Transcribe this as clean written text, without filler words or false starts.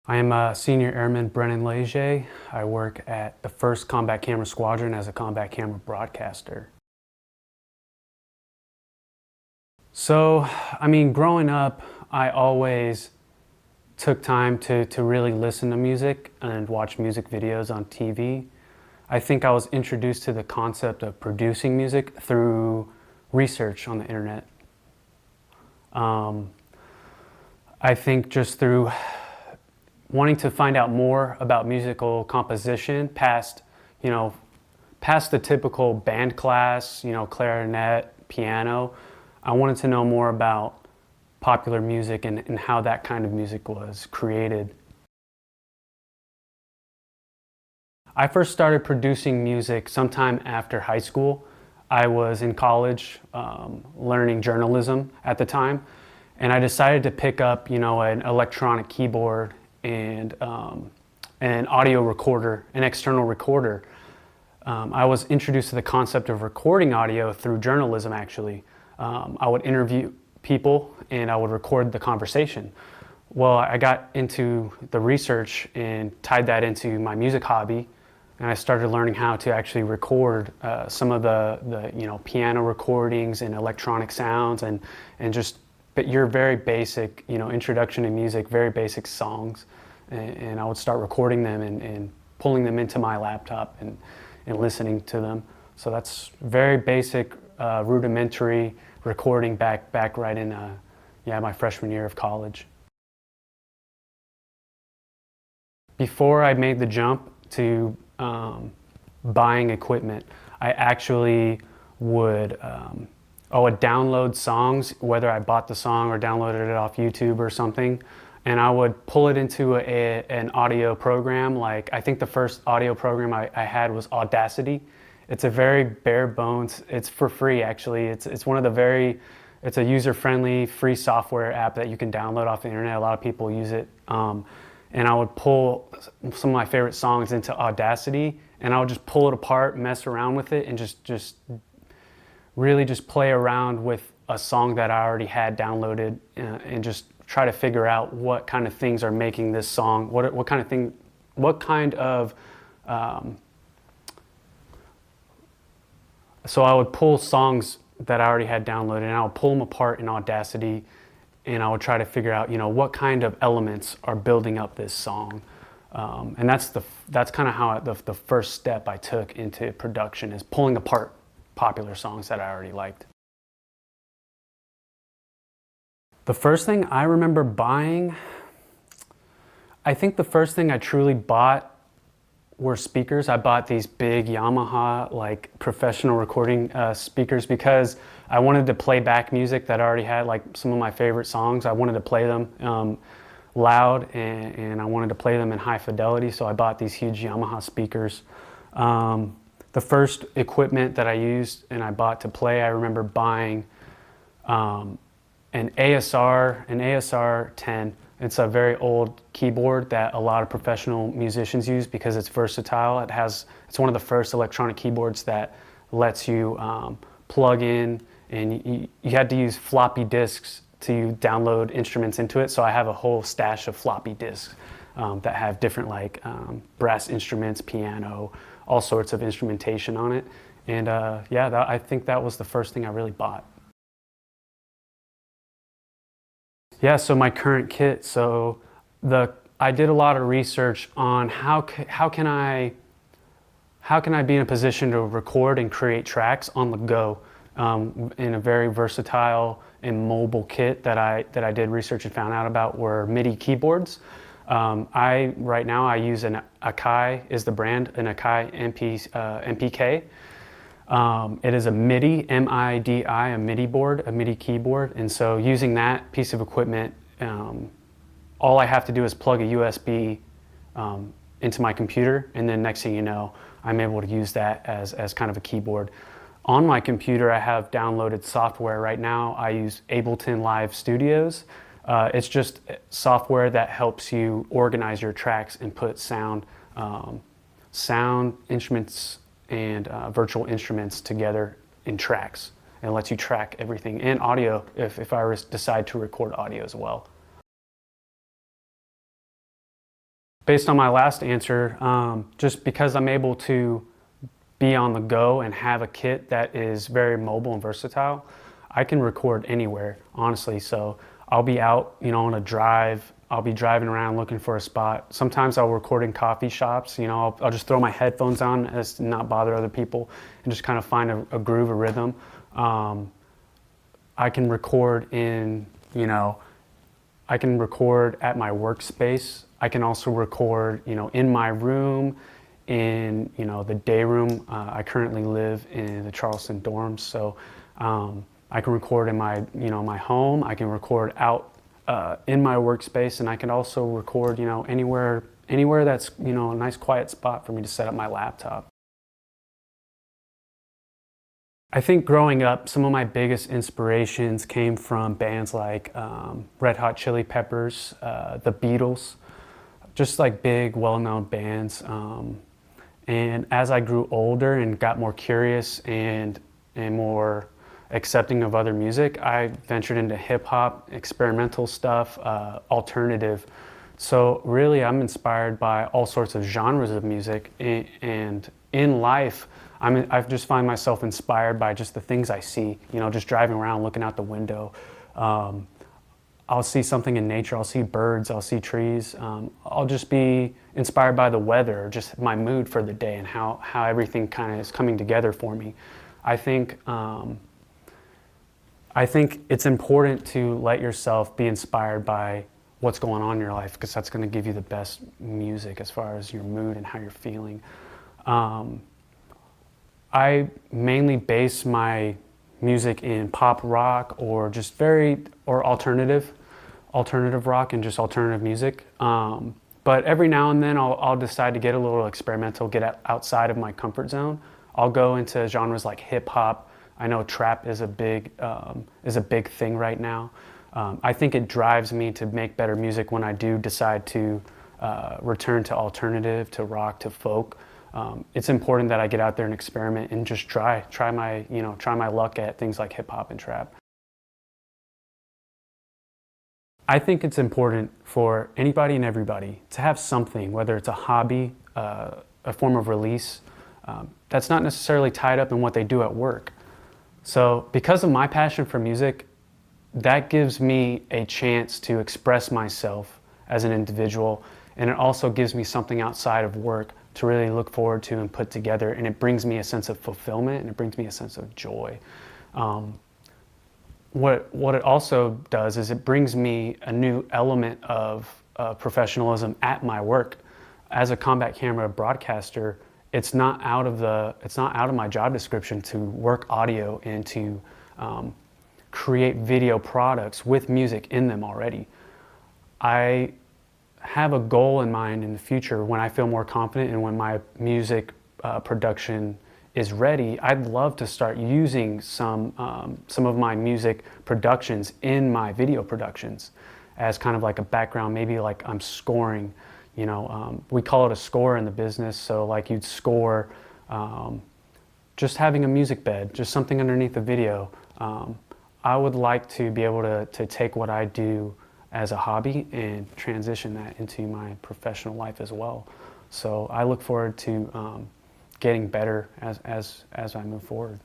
I am a senior airman, Brennen Lege. I work at the 1st Combat Camera Squadron as a combat camera broadcaster. So, growing up, I always took time to really listen to music and watch music videos on TV. I think I was introduced to the concept of producing music through research on the internet. I think just through wanting to find out more about musical composition past the typical band class, clarinet, piano. I wanted to know more about popular music and how that kind of music was created. I first started producing music sometime after high school. I was in college learning journalism at the time, and I decided to pick up, an electronic keyboard and an audio recorder, an external recorder. I was introduced to the concept of recording audio through journalism, actually. I would interview people and I would record the conversation. Well, I got into the research and tied that into my music hobby, and I started learning how to actually record some of the piano recordings and electronic sounds and just your very basic introduction to music, very basic songs, and I would start recording them and pulling them into my laptop and listening to them. So that's very basic, rudimentary recording back right in my freshman year of college. Before I made the jump to buying equipment, I actually would download songs, whether I bought the song or downloaded it off YouTube or something, and I would pull it into an audio program. Like, I think the first audio program I had was Audacity. It's a very bare bones, it's for free actually. It's a user-friendly free software app that you can download off the internet. A lot of people use it. And I would pull some of my favorite songs into Audacity, and I would just pull it apart, mess around with it, and just really just play around with a song that I already had downloaded, and just try to figure out what kind of things are making this song, so I would pull songs that I already had downloaded, and I would pull them apart in Audacity, and I would try to figure out, what kind of elements are building up this song. And that's kind of how the first step I took into production, is pulling apart popular songs that I already liked. The first thing I remember buying, I think the first thing I truly bought were speakers. I bought these big Yamaha, professional recording speakers, because I wanted to play back music that I already had, like some of my favorite songs. I wanted to play them loud, and I wanted to play them in high fidelity, so I bought these huge Yamaha speakers. The first equipment that I used and I bought to play, I remember buying an ASR 10. It's a very old keyboard that a lot of professional musicians use because it's versatile. It's one of the first electronic keyboards that lets you plug in, and you had to use floppy disks to download instruments into it. So I have a whole stash of floppy disks that have different brass instruments, piano, all sorts of instrumentation on it. And I think that was the first thing I really bought. Yeah, so my current kit. So I did a lot of research on how can I be in a position to record and create tracks on the go in a very versatile and mobile kit that I did research and found out about were MIDI keyboards. Right now I use an Akai is the brand, an Akai MPK. It is a MIDI, M-I-D-I, a MIDI board, a MIDI keyboard. And so using that piece of equipment, all I have to do is plug a USB into my computer, and then next thing you know, I'm able to use that as kind of a keyboard. On my computer, I have downloaded software. Right now, I use Ableton Live Studios. It's just software that helps you organize your tracks and put sound instruments and virtual instruments together in tracks, and lets you track everything, and audio if I decide to record audio as well. Based on my last answer, just because I'm able to be on the go and have a kit that is very mobile and versatile, I can record anywhere, honestly. So I'll be out, on a drive. I'll be driving around looking for a spot. Sometimes I'll record in coffee shops. I'll just throw my headphones on as to not bother other people and just kind of find a groove, a rhythm. I can record I can record at my workspace. I can also record, in my room, in the day room. I currently live in the Charleston dorms, so I can record in my my home. I can record out in my workspace, and I can also record anywhere that's a nice quiet spot for me to set up my laptop. I think growing up, some of my biggest inspirations came from bands like Red Hot Chili Peppers, the Beatles, just like big, well-known bands. And as I grew older and got more curious and more accepting of other music, I ventured into hip hop, experimental stuff, alternative. So really, I'm inspired by all sorts of genres of music, and in life, I just find myself inspired by just the things I see. Just driving around, looking out the window. I'll see something in nature. I'll see birds. I'll see trees. I'll just be inspired by the weather, just my mood for the day, and how everything kind of is coming together for me. I think it's important to let yourself be inspired by what's going on in your life, because that's going to give you the best music as far as your mood and how you're feeling. I mainly base my music in pop rock or just alternative rock and just alternative music. But every now and then I'll decide to get a little experimental, get outside of my comfort zone. I'll go into genres like hip hop. I know trap is a big thing right now. I think it drives me to make better music when I do decide to return to alternative, to rock, to folk. It's important that I get out there and experiment and just try my luck at things like hip hop and trap. I think it's important for anybody and everybody to have something, whether it's a hobby, a form of release, that's not necessarily tied up in what they do at work. So because of my passion for music, that gives me a chance to express myself as an individual, and it also gives me something outside of work to really look forward to and put together, and it brings me a sense of fulfillment, and it brings me a sense of joy. What it also does is it brings me a new element of professionalism at my work. As a combat camera broadcaster, it's not out of my job description to work audio and to create video products with music in them already. I have a goal in mind in the future when I feel more confident and when my music production is ready. I'd love to start using some of my music productions in my video productions as kind of like a background, maybe like I'm scoring. We call it a score in the business. So like you'd score just having a music bed, just something underneath the video. I would like to be able to take what I do as a hobby and transition that into my professional life as well. So I look forward to getting better as I move forward.